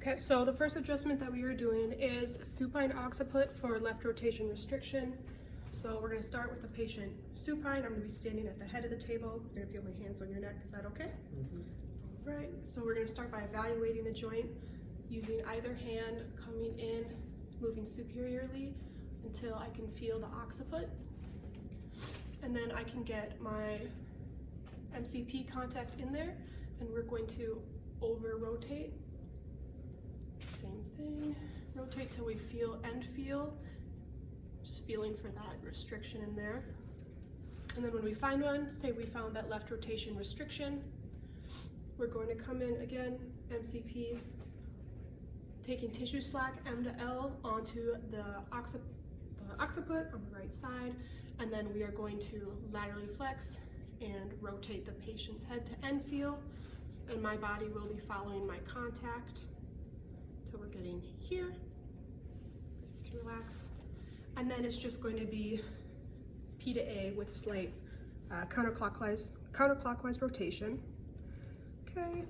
Okay, so the first adjustment that we are doing is supine occiput for left rotation restriction. So we're going to start with the patient supine. I'm going to be standing at the head of the table. You're going to feel my hands on your neck. Is that okay? All right, so we're going to start by evaluating the joint using either hand coming in, moving superiorly until I can feel the occiput. And then I can get my MCP contact in there, and we're going to over rotate. Same thing, rotate till we feel end feel, just feeling for that restriction in there. And then when we find one, say we found that left rotation restriction, we're going to come in again, MCP, taking tissue slack M to L onto the occiput on the right side, and then we are going to laterally flex and rotate the patient's head to end feel, and my body will be following my contact till we're getting here. You can relax. And then it's just going to be P to A with slight counterclockwise rotation. Okay.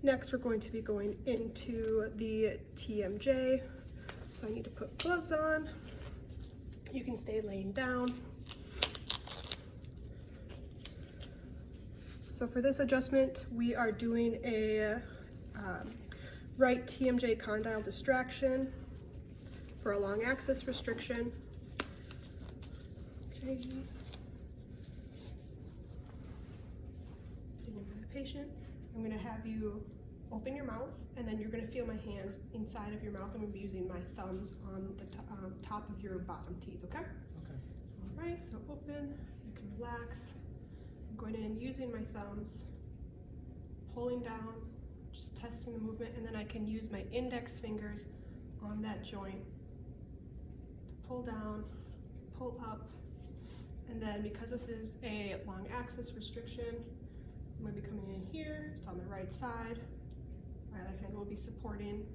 Next, we're going to be going into the TMJ. So I need to put gloves on. You can stay laying down. So for this adjustment, we are doing a right TMJ condyle distraction for a long axis restriction. Okay. Standing by the patient. I'm going to have you open your mouth, and then you're going to feel my hands inside of your mouth. I'm going to be using my thumbs on the top of your bottom teeth, okay? Okay. All right, so open, you can relax. I'm going in using my thumbs, pulling down, just testing the movement, and then I can use my index fingers on that joint to pull down, pull up, and then because this is a long axis restriction, I'm going to be coming in here. It's on the right side. My other hand will be supporting,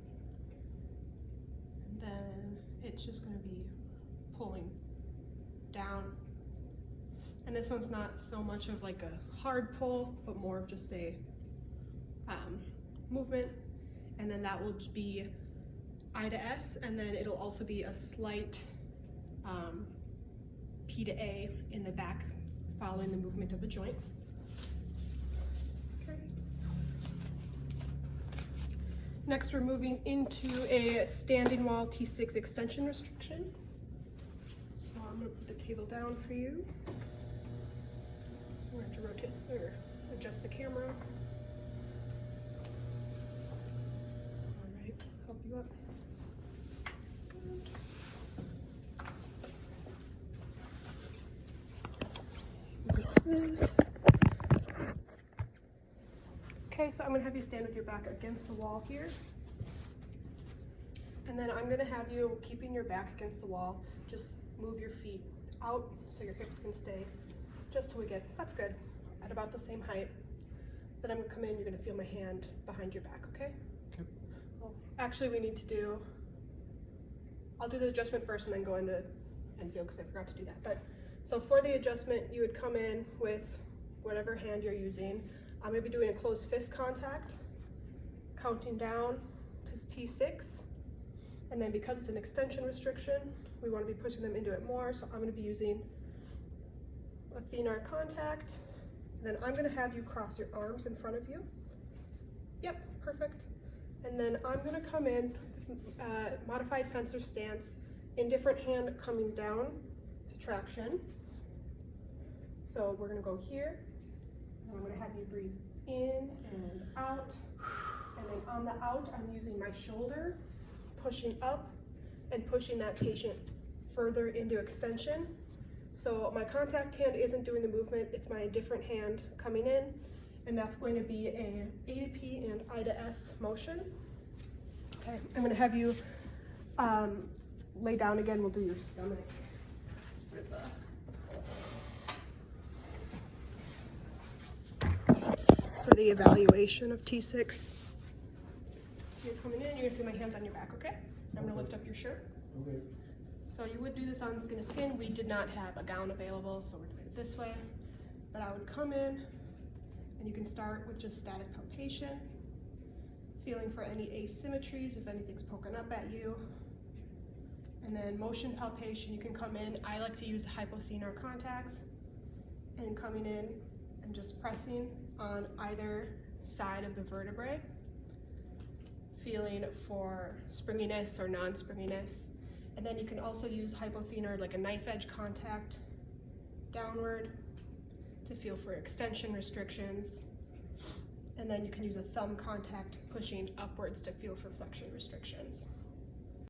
and then it's just going to be pulling down. And this one's not so much of like a hard pull, but more of just a movement. And then that will be I to S, and then it'll also be a slight P to A in the back following the movement of the joint. Okay. Next, we're moving into a standing wall T6 extension restriction. So I'm going to put the table down for you. We're going to rotate or adjust the camera. All right, help you up. Good. This. Okay, so I'm going to have you stand with your back against the wall here. And then I'm going to have you, keeping your back against the wall, just move your feet out so your hips can stay just till we get, that's good, at about the same height. Then I'm going to come in, you're going to feel my hand behind your back, okay? Okay. Well, actually, we need to do, I'll do the adjustment first and then go into end feel because I forgot to do that. But so for the adjustment, you would come in with whatever hand you're using. I'm going to be doing a closed fist contact, counting down to T6. And then because it's an extension restriction, we want to be pushing them into it more. So I'm going to be using a thenar contact. Then I'm going to have you cross your arms in front of you. Yep, perfect. And then I'm going to come in with modified fencer stance, indifferent hand coming down to traction. So we're going to go here. And I'm going to have you breathe in and out. And then on the out, I'm using my shoulder, pushing up and pushing that patient further into extension. So my contact hand isn't doing the movement, it's my indifferent hand coming in, and that's going to be a A to P and I to S motion. Okay, I'm going to have you lay down again. We'll do your stomach for the evaluation of T6. You're coming in, you're going to feel my hands on your back, okay? I'm going to lift up your shirt. Okay. So you would do this on skin to skin. We did not have a gown available, so we're doing it this way. But I would come in, and you can start with just static palpation. feeling for any asymmetries, if anything's poking up at you. And then motion palpation, you can come in, I like to use hypothenar contacts, and coming in and just pressing on either side of the vertebrae, feeling for springiness or non-springiness. And then you can also use hypothenar, like a knife edge contact, downward to feel for extension restrictions. And then you can use a thumb contact pushing upwards to feel for flexion restrictions.